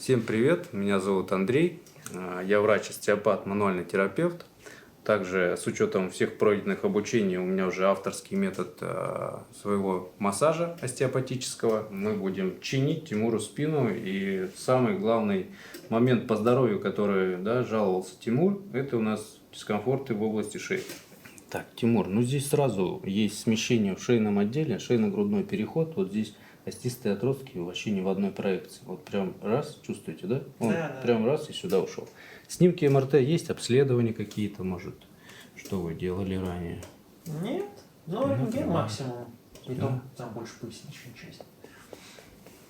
Всем привет, меня зовут Андрей, я врач-остеопат, мануальный терапевт. Также с учетом всех пройденных обучений у меня уже авторский метод своего массажа остеопатического. Мы будем чинить Тимуру спину, и самый главный момент по здоровью, который жаловался Тимур, это у нас дискомфорты в области шеи. Так, Тимур, ну здесь сразу есть смещение в шейном отделе, шейно-грудной переход. Вот здесь остистые отростки вообще не в одной проекции. Вот прям раз, чувствуете, да? Он прям раз и сюда ушел. Снимки МРТ есть, обследования какие-то, может, что вы делали ранее? Нет, рентген максимум. И то там больше поясничная часть.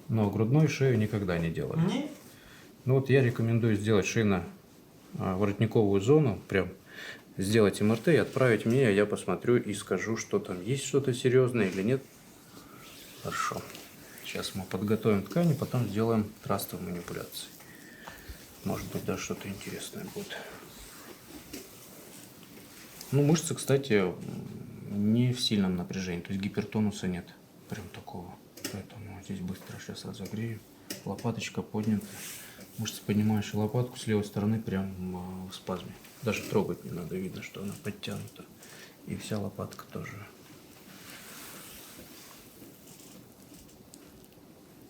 Но грудную шею никогда не делали? Нет. Ну вот я рекомендую сделать шейно-воротниковую зону, прям сделать МРТ и отправить мне, а я посмотрю и скажу, что там есть что-то серьезное или нет. Хорошо. Сейчас мы подготовим ткани, потом сделаем трастовые манипуляции. Может быть, даже что-то интересное будет. Ну, мышцы, кстати, не в сильном напряжении, то есть гипертонуса нет. Прям такого. Поэтому здесь быстро сейчас разогрею. Лопаточка поднята. Мышцы, поднимающие лопатку с левой стороны, прям в спазме. Даже трогать не надо, видно, что она подтянута. И вся лопатка тоже.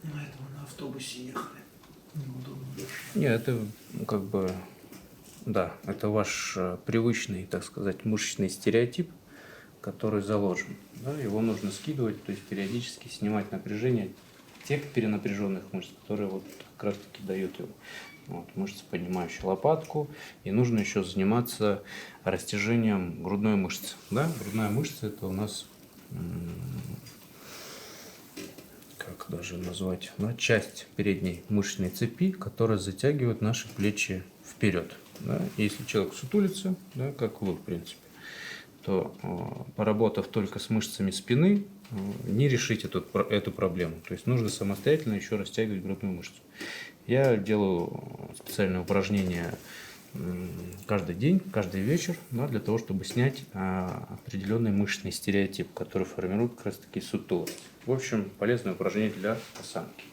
На этом на автобусе ехали. Неудобно больше. Нет, это как бы, да, это ваш привычный, так сказать, мышечный стереотип, который заложен. Да, его нужно скидывать, то есть периодически снимать напряжение тех перенапряженных мышц, которые вот как раз таки дают его. Вот, мышцы, поднимающие лопатку. И нужно еще заниматься растяжением грудной мышцы. Да? Грудная мышца — это у нас, как даже назвать, часть передней мышечной цепи, которая затягивает наши плечи вперед. Да? Если человек сутулится, да, как вы, в принципе, то, поработав только с мышцами спины, не решить эту проблему. То есть нужно самостоятельно еще растягивать грудную мышцу. Я делаю специальные упражнения каждый день, каждый вечер, да, для того, чтобы снять определенный мышечный стереотип, который формирует как раз таки сутулость. В общем, полезное упражнение для осанки.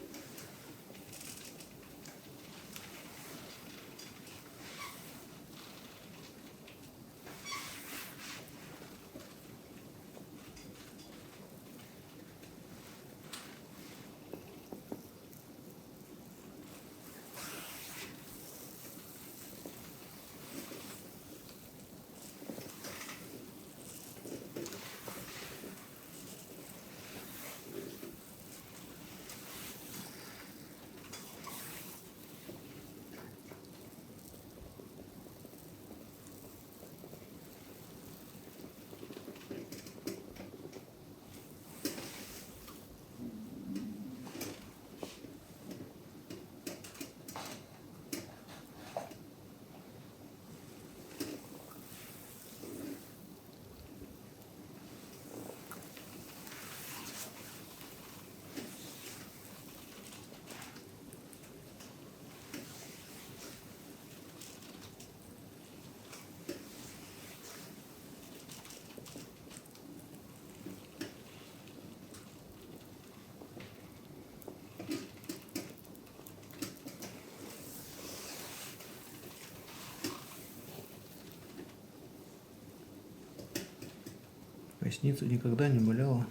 Поясница никогда не болела?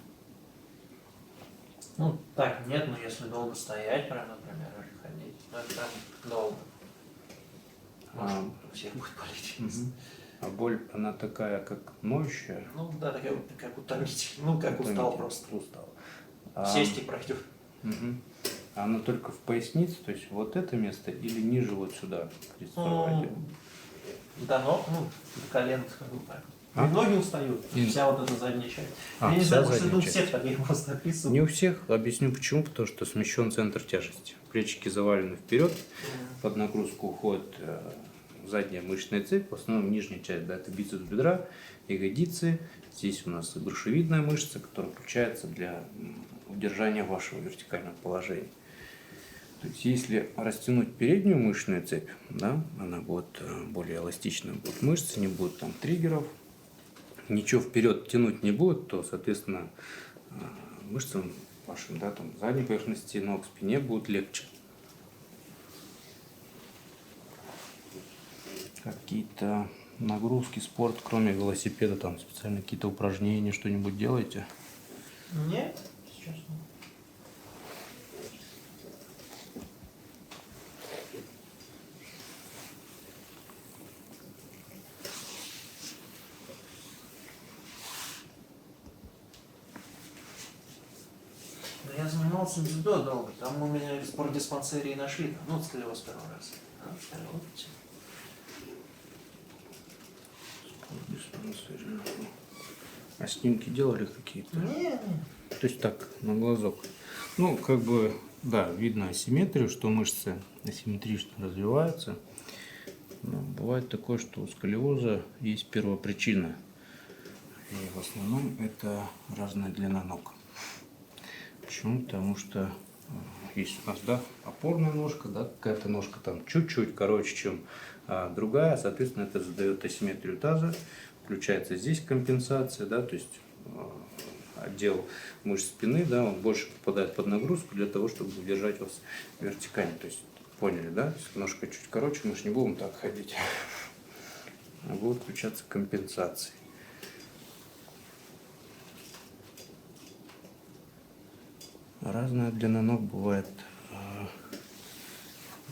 Ну, так нет, но если долго стоять, прям, например, или ходить, ну, это прям долго. Может, у всех будет болеть. А боль, она такая, как ноющая? Ну, да, такая вот, как утомитель. Ну, как устал просто. Устал. Сесть и пройдет. А она только в пояснице, то есть вот это место, или ниже вот сюда, крестцовый отдел? Да, но, до колена сходу так. Ноги устают, вся вот эта задняя часть. Я не знаю, может, это у всех так, я просто описываю. Не у всех. Объясню почему. Потому что смещен центр тяжести. Плечики завалены вперед, под нагрузку уходит задняя мышечная цепь, в основном нижняя часть, да, это бицепс бедра, ягодицы. Здесь у нас грушевидная мышца, которая включается для удержания вашего вертикального положения. То есть, если растянуть переднюю мышечную цепь, да, она будет более эластичная, будут мышцы, не будет там триггеров, ничего вперед тянуть не будет, то, соответственно, мышцам вашим, да, там, задней поверхности ног, спине будет легче. какие-то нагрузки, спорт, кроме велосипеда, там специально какие-то упражнения, что-нибудь делаете? Нет, сейчас нет. Но я занимался дзюдо долго. Там у меня в спортдиспансере и нашли. Ну, сколиоз первый раз. Вот. А снимки делали какие-то? Не. То есть так, на глазок. Ну, как бы, да, видно асимметрию, что мышцы асимметрично развиваются. Но бывает такое, что у сколиоза есть первопричина. И в основном это разная длина ног. Почему? Потому что есть у нас, да, опорная ножка, да, какая-то ножка там чуть-чуть короче, чем другая, соответственно, это задает асимметрию таза, включается здесь компенсация, да, то есть отдел мышц спины, да, он больше попадает под нагрузку для того, чтобы удержать вас вертикально, то есть поняли, да, если ножка чуть короче, мы же не будем так ходить, а будут включаться компенсации. Разная длина ног бывает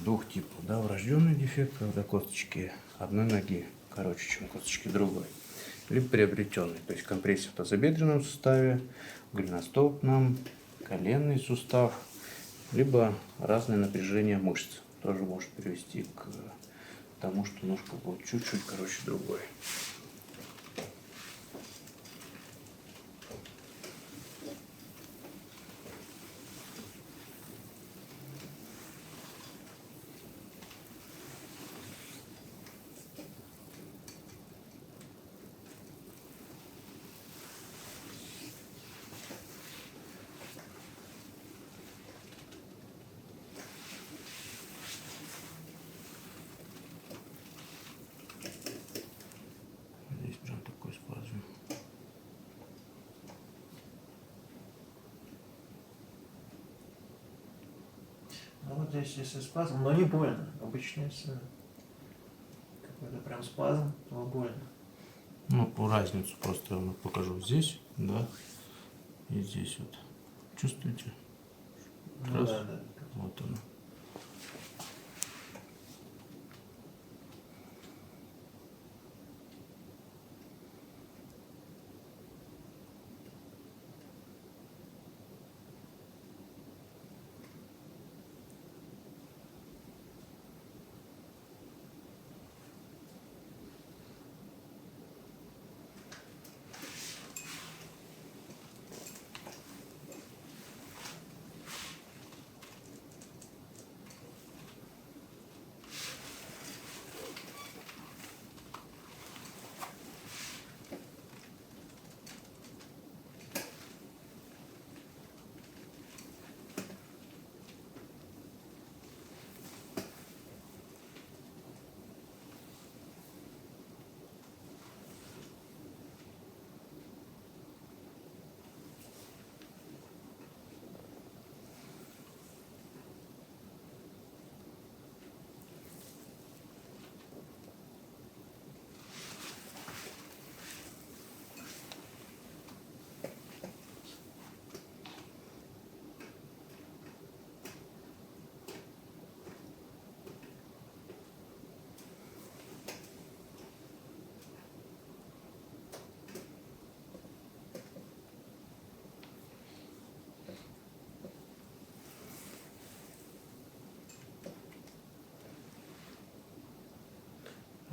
двух типов, да, врожденный дефект, когда косточки одной ноги короче, чем косточки другой, либо приобретенный, то есть компрессия в тазобедренном суставе, голеностопном, коленный сустав, либо разное напряжение мышц тоже может привести к тому, что ножка будет чуть-чуть короче другой. Здесь прям такой спазм. Ну вот здесь если спазм, но не больно. Обычно если какой-то прям спазм, то больно. Ну, разницу просто я вам покажу здесь, да, и здесь вот. Чувствуете? Ну, Раз. да. Вот оно.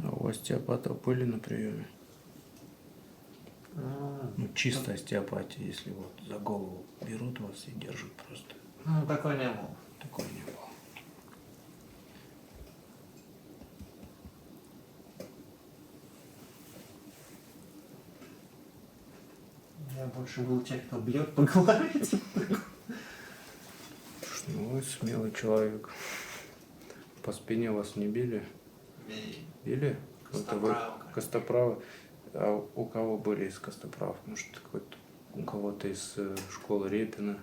А у остеопатов были на приеме? Ну, чисто остеопатия, если вот за голову берут вас и держат просто. Ну, такой не был. Такой не было. Я больше был тех, кто бьет по голове. Ну, вы смелый человек. По спине вас не били? Били? Костоправ. Костоправы. А у кого были из костоправ? Может, какой-то у кого-то из школы Репина?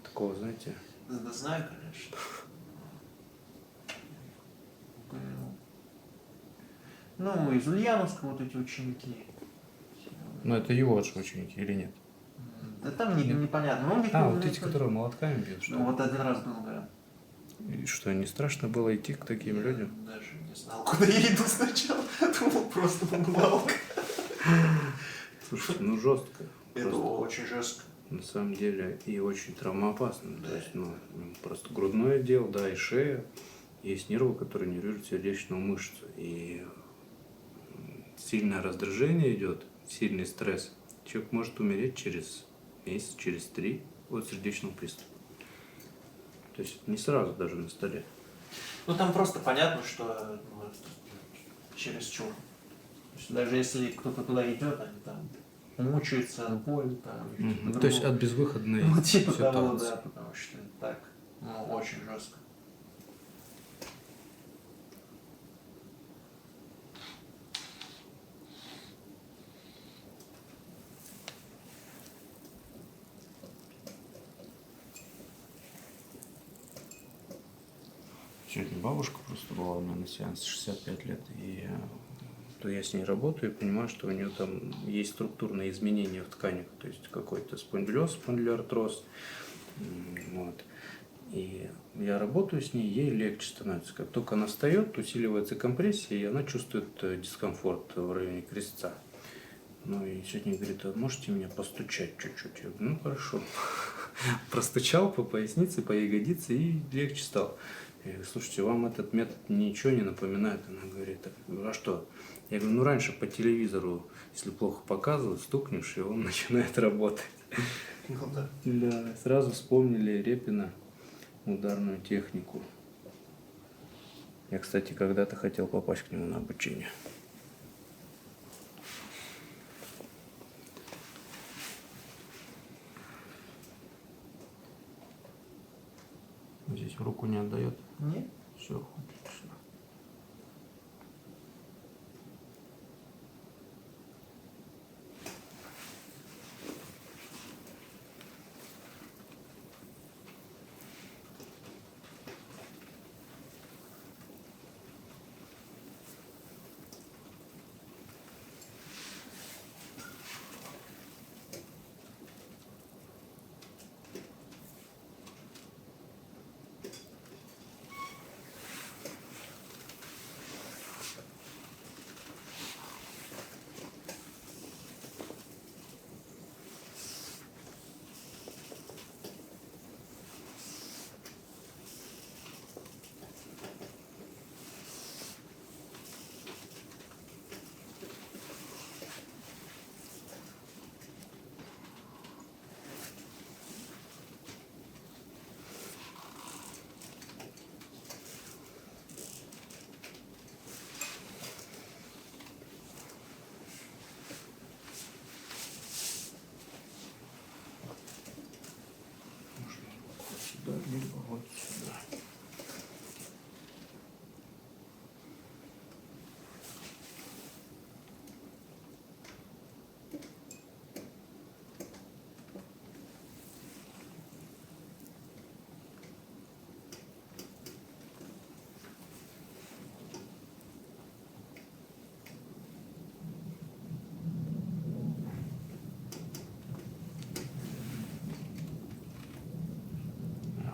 Такого, знаете? Да знаю, конечно. Ну, из Ульяновска вот эти ученики. Но это его же ученики или нет? Да там непонятно. Ну, у них, Вот эти, которые молотками бьют, что Ну, вот один раз был, да. И что, не страшно было идти к таким Я людям? даже не знал, куда я иду сначала. Думал, просто умывалка. Слушай, ну жестко. Это Просто, очень жестко. на самом деле, и очень травмоопасно. То есть, ну, просто грудное отдел, да, и шея. Есть нервы, которые нервируют сердечную мышцу. И сильное раздражение идет, сильный стресс. Человек может умереть через месяц, через 3 от сердечного приступа. То есть не сразу даже на столе. Ну, там просто понятно, что ну, чересчур. То есть, даже если кто-то туда идет, они там мучаются от боли, там, То есть от безвыходной ну, типа ситуации. того, да, потому что так, ну, очень жестко. Сегодня бабушка просто была у меня на сеансе, 65 лет, и то я с ней работаю и понимаю, что у нее там есть структурные изменения в тканях, то есть какой-то спондилоз, спондилоартроз, вот. И я работаю с ней, ей легче становится. Как только она встает, усиливается компрессия, и она чувствует дискомфорт в районе крестца. Ну и сегодня говорит: а можете меня постучать чуть-чуть? Я говорю: ну хорошо. Простучал по пояснице, по ягодице, и легче стало. Я говорю: слушайте, вам этот метод ничего не напоминает? Она говорит: а что? Я говорю: ну раньше по телевизору, если плохо показывают, стукнешь, и он начинает работать. Ну да. Да, сразу вспомнили Репина, ударную технику. Я, кстати, когда-то хотел попасть к нему на обучение. Здесь руку не отдает. Нет? Все, отлично. Сюда, либо вот сюда.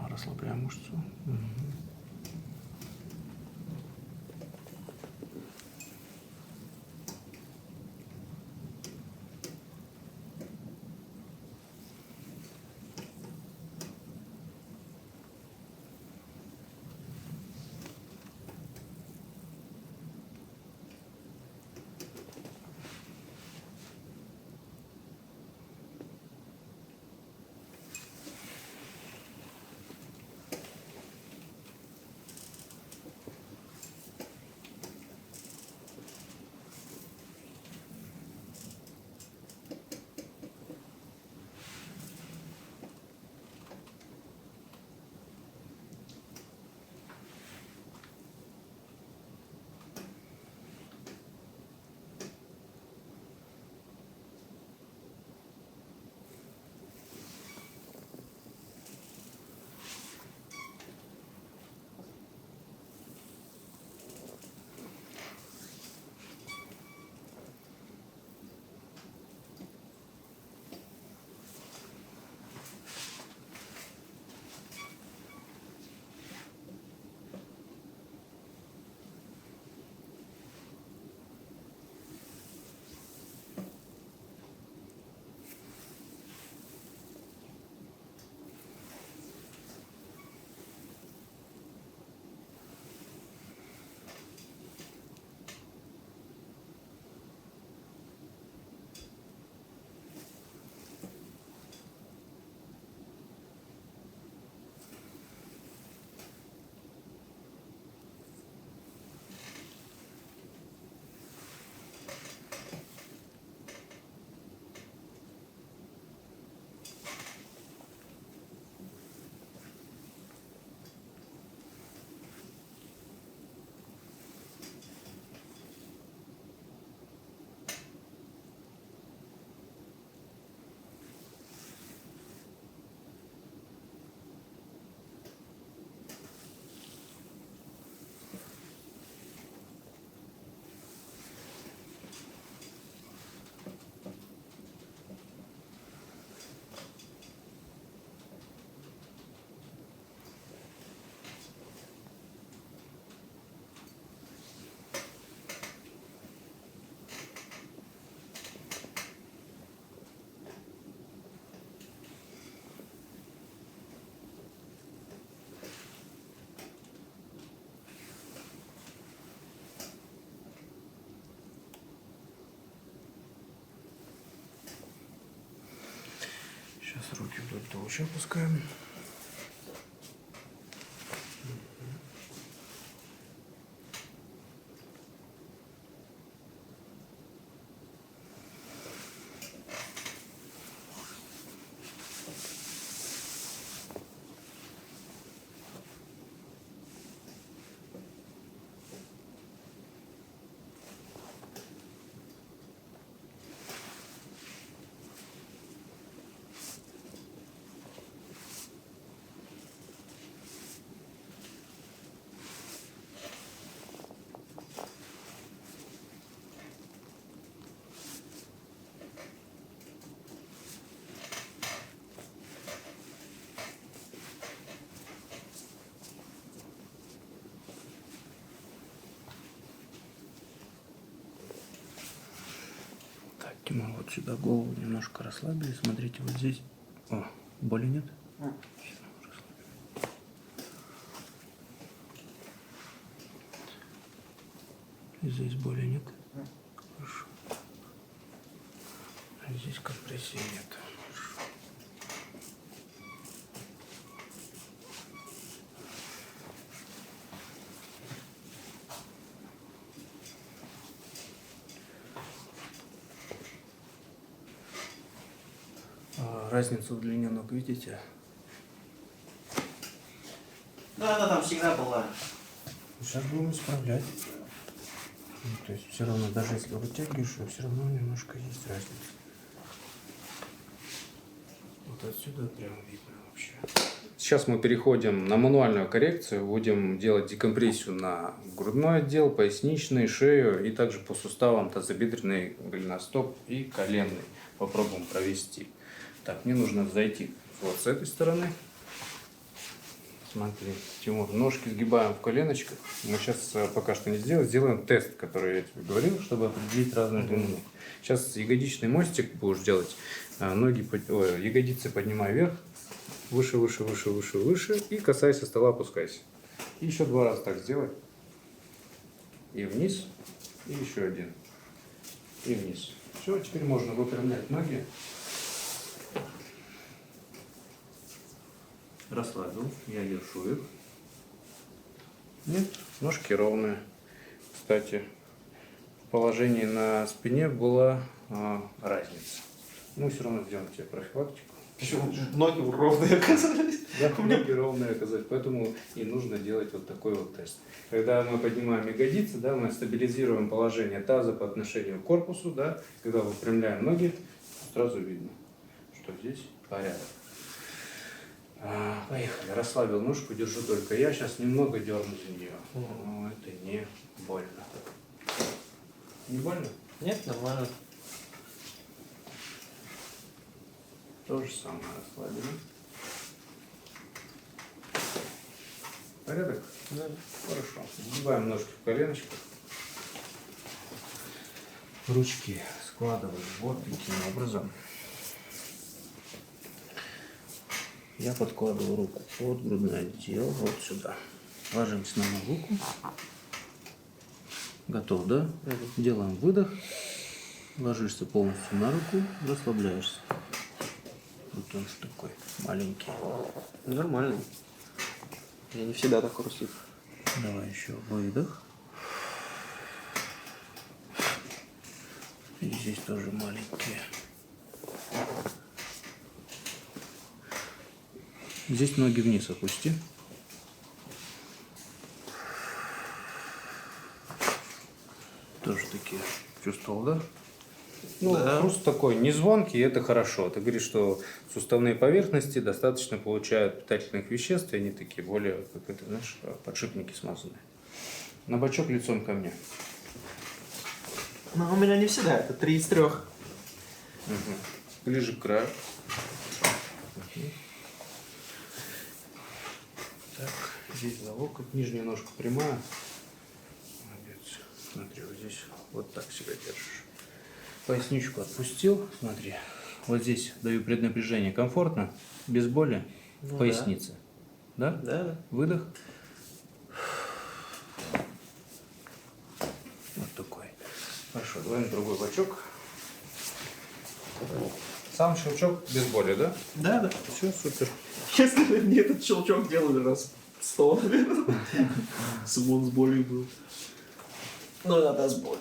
Расслабляем мышцу. Сейчас руки вдоль толще опускаем. Тимур, вот сюда голову немножко расслабили. Смотрите, вот здесь. О, боли нет? Здесь боли нет? Хорошо. А здесь компрессии нет. Хорошо. Разницу в длине ног видите? Да, она там всегда была. Сейчас будем исправлять. Ну, то есть все равно, даже если вытягиваешь, все равно немножко есть разница. Вот отсюда прям видно вообще. Сейчас мы переходим на мануальную коррекцию. Будем делать декомпрессию на грудной отдел, поясничный, шею и также по суставам тазобедренный, голеностоп и коленный. Попробуем провести. Так, мне нужно зайти вот с этой стороны. Смотри, Тимур, ножки сгибаем в коленочках. Мы сейчас пока что не сделаем. Сделаем тест, который я тебе говорил, чтобы определить разную длину. Сейчас ягодичный мостик будешь делать. Ягодицы поднимай вверх. Выше, выше, выше, выше, выше. И касайся стола, опускайся. И еще 2 раза так сделай. И вниз. И еще один. И вниз. Все, теперь можно выпрямлять ноги. Расслабил, я держу их. Нет, ножки ровные. Кстати, в положении на спине была разница. Мы все равно сделаем тебе профилактику. Почему ноги ровные оказались? Да, ноги ровные оказались, поэтому и нужно делать вот такой вот тест. Когда мы поднимаем ягодицы, да, мы стабилизируем положение таза по отношению к корпусу, да, когда выпрямляем ноги, сразу видно, что здесь порядок. Поехали. Расслабил ножку, держу только я. Сейчас немного дерну за нее. Но это не больно. Не больно? Нет, нормально. То же самое расслабили. Порядок? Да. Хорошо. Сгибаем ножки в коленочках. Ручки складываем вот таким образом. Я подкладываю руку под грудной отдел, вот сюда. Ложимся на мою руку. Готов, да? Делаем выдох. Ложишься полностью на руку, расслабляешься. Вот он такой маленький. Нормально. Я не всегда так хрустит. Давай еще выдох. И здесь тоже маленькие. Здесь ноги вниз опусти. Тоже такие. Чувствовал, да? Ну, да. хруст такой не звонкий, это хорошо. Ты говоришь, что суставные поверхности достаточно получают питательных веществ, и они такие более, как это, знаешь, подшипники смазанные. На бочок лицом ко мне. Но у меня не всегда, это 3 из 3. Угу. Ближе к краю. Угу. Так, здесь за локоть, нижняя ножка прямая. Молодец. Смотри, вот здесь вот так себя держишь. Поясничку отпустил, смотри. Вот здесь даю преднапряжение. Комфортно, без боли в пояснице. Да? Да, да. Выдох. Вот такой. Хорошо, давай на другой бочок. Сам щелчок без боли, да? Да, да. Все, супер. Если бы мне этот щелчок делали раз 100, наверное, Симон с болью был. Ну, надо с болью.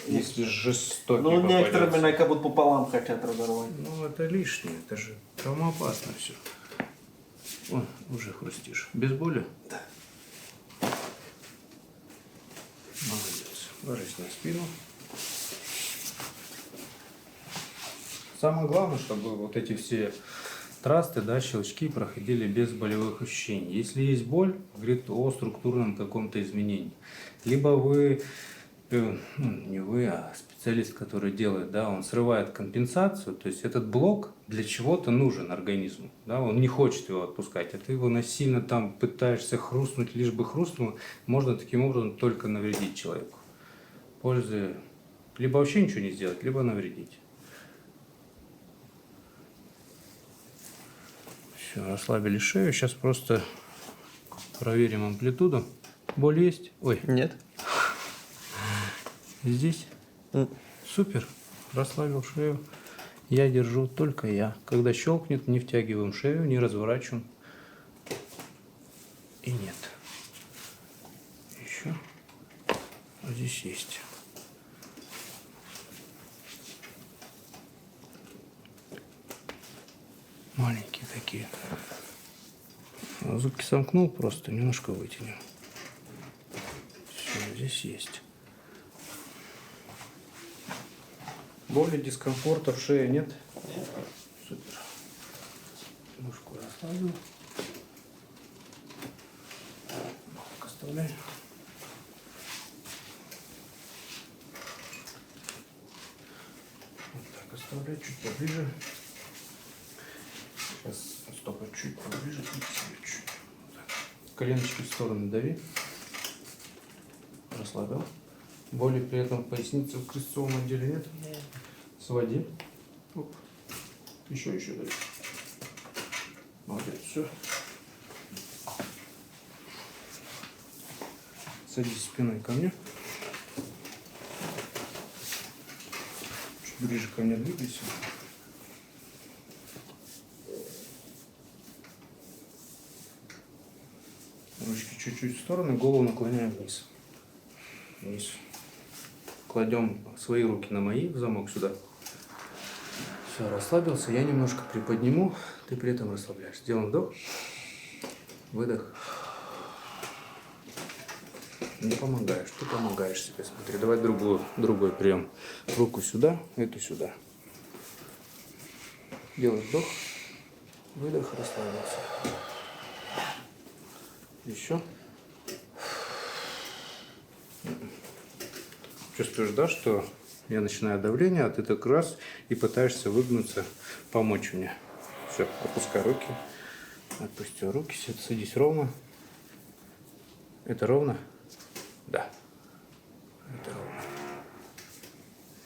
Если жестокий Ну, некоторые попадется. меня как будто пополам хотят разорвать. Ну, это лишнее, это же травмоопасно все. О, уже хрустишь. Без боли? Да. Молодец. Ложись на спину. Самое главное, чтобы вот эти все трасты, да, щелчки проходили без болевых ощущений. Если есть боль, говорит о структурном каком-то изменении. Либо вы, ну, не вы, а специалист, который делает, да, он срывает компенсацию, то есть этот блок для чего-то нужен организму, да, он не хочет его отпускать, а ты его насильно там пытаешься хрустнуть, лишь бы хрустнуло, можно таким образом только навредить человеку. Пользы либо вообще ничего не сделать, либо навредить. Все, расслабили шею. Сейчас просто проверим амплитуду. Боль есть? Ой, Нет. здесь? Супер. Расслабил шею. Я держу, только я. Когда щелкнет, не втягиваем шею, не разворачиваем. И нет. Еще. А здесь есть. Маленькие такие. Зубки сомкнул, просто немножко вытянем. Все, здесь есть. Боли, дискомфорта в шее нет? Супер. Ножку расслабил. Так, оставляй. Вот так оставляй, чуть поближе. Сейчас стопы чуть поближе и к себе чуть. Вот так. Коленочки в сторону дави. Расслабил. Боли при этом в пояснице в крестцовом отделе нет? Нет. Своди. Оп. Еще дави. Молодец, все. Садись спиной ко мне. Чуть ближе ко мне двигайся. Ручки чуть-чуть в сторону, голову наклоняем вниз. Вниз. Кладем свои руки на мои в замок сюда. Все, расслабился. Я немножко приподниму, ты при этом расслабляешь. Сделаем вдох, выдох. Не помогаешь, ты помогаешь себе. Смотри, давай другой прием. Руку сюда, эту сюда. Делай вдох, выдох, расслабился. Еще. Чувствуешь, да, что я начинаю давление, а ты так раз и пытаешься выгнуться, помочь мне. Все, опускай руки. Отпусти руки, садись ровно. Это ровно? Да. Это ровно.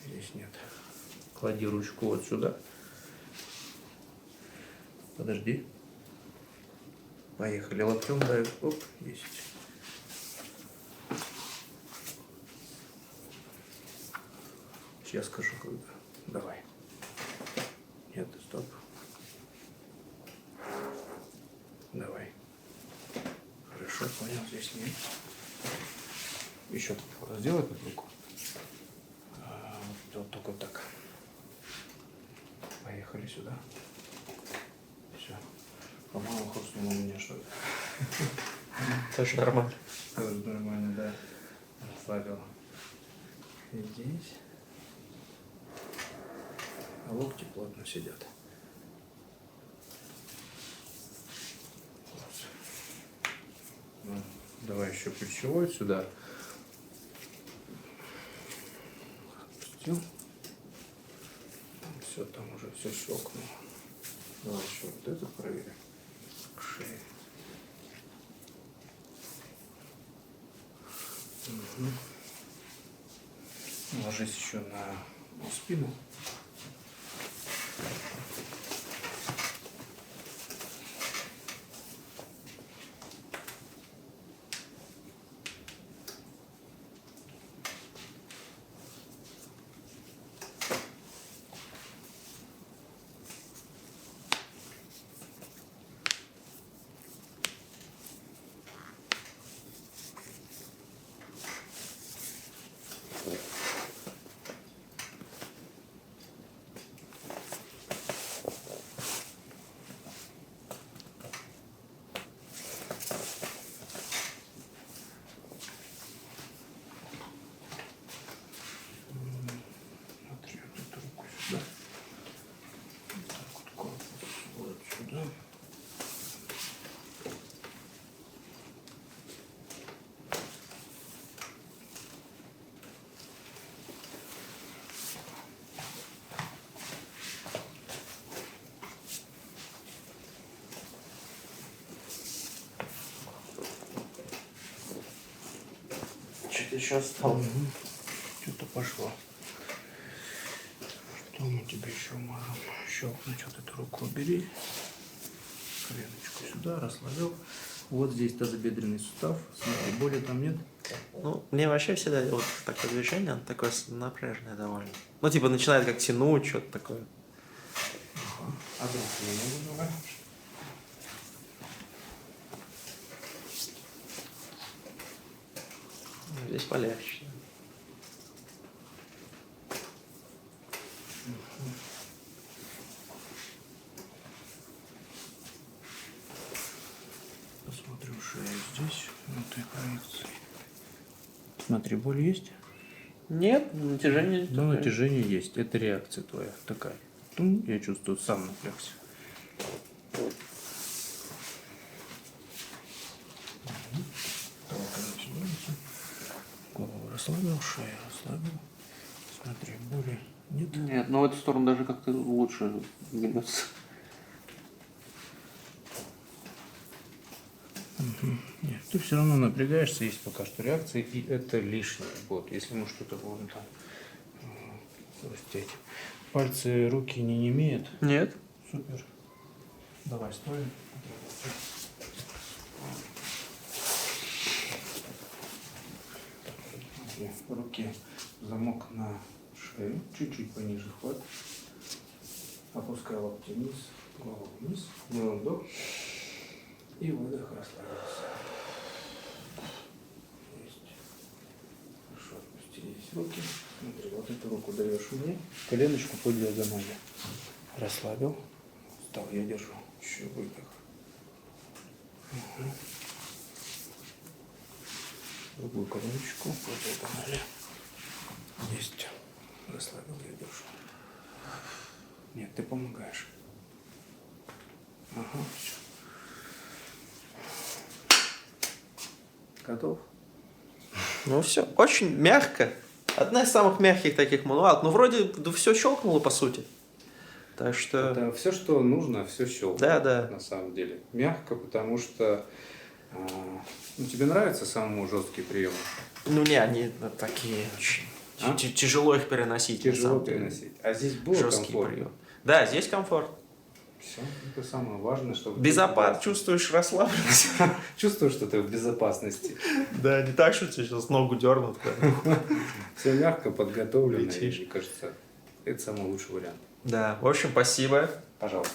Здесь нет. Клади ручку вот сюда. Подожди. Поехали. Локтем дай. Оп, есть. Сейчас скажу, когда. Давай. Нет, стоп. Давай. Хорошо, понял, здесь нет. Еще сделай под руку. Вот только так. Поехали сюда. Все. По-моему, хрустнуло у меня что-то. Тоже нормально. Тоже нормально, да. Расслабил. И здесь. А локти плотно сидят. Ну, давай еще плечевой сюда. Отпустил. Все, там уже все щелкнуло. Давай еще вот это проверим. К шее. Угу. Ложись еще на спину. Смотри, вот эту руку сюда. Вот так вот корпус вот сюда. Что-то еще осталось. Что-то пошло. Что мы тебе еще можем щелкнуть? Вот эту руку убери. Коленочку сюда, расслабил. Вот здесь тазобедренный сустав. Смотри, боли там нет. Ну, мне вообще всегда вот такое движение, оно такое напряженное довольно. Ну, типа, начинает как тянуть, что-то такое. А друг я не буду, давай. Здесь полегче. Посмотрим шею здесь, на этой проекции. Смотри, боль есть? Нет, натяжение Да, натяжение есть. Это реакция твоя такая. Я чувствую, сам напрягся. Голову расслабил, шею расслабил. Смотри, боли нет. Нет, но в эту сторону даже как-то лучше двигаться. Нет, ты все равно напрягаешься, есть пока что реакции, и это лишнее. Вот, если мы что-то будем там хрустеть. Пальцы, руки не имеют. Нет. Супер. Давай, стоим. Руки, замок на шею, чуть-чуть пониже хват. Опускай локти вниз, голову вниз, делаем вдох и выдох, расслабился. Есть. Хорошо, отпустились руки. Смотри, вот эту руку даешь мне, коленочку по диагонали. Расслабил. Встал, я держу. Еще выдох. Угу. Другую коленочку по диагонали. Есть. Расслабил, я держу. Нет, ты помогаешь. Ага, все. Готов? Ну все, очень мягко. Одна из самых мягких таких мануалов. Ну, вроде все щелкнуло, по сути. Так что... Это все, что нужно, все щелкает. Да, да. На самом деле. Мягко, потому что тебе нравятся самые жесткие приемы? Ну, не, они такие очень... Тяжело их переносить. Тяжело переносить. А здесь было жесткий комфортно. прием. Да, здесь комфорт. Все, это самое важное, чтобы... Безопасно, чувствуешь расслабленность. Чувствую, что ты в безопасности. Да, не так, что тебе сейчас ногу дернут. Все мягко, подготовлено. Летишь. И, мне кажется, это самый лучший вариант. Да, в общем, спасибо. Пожалуйста.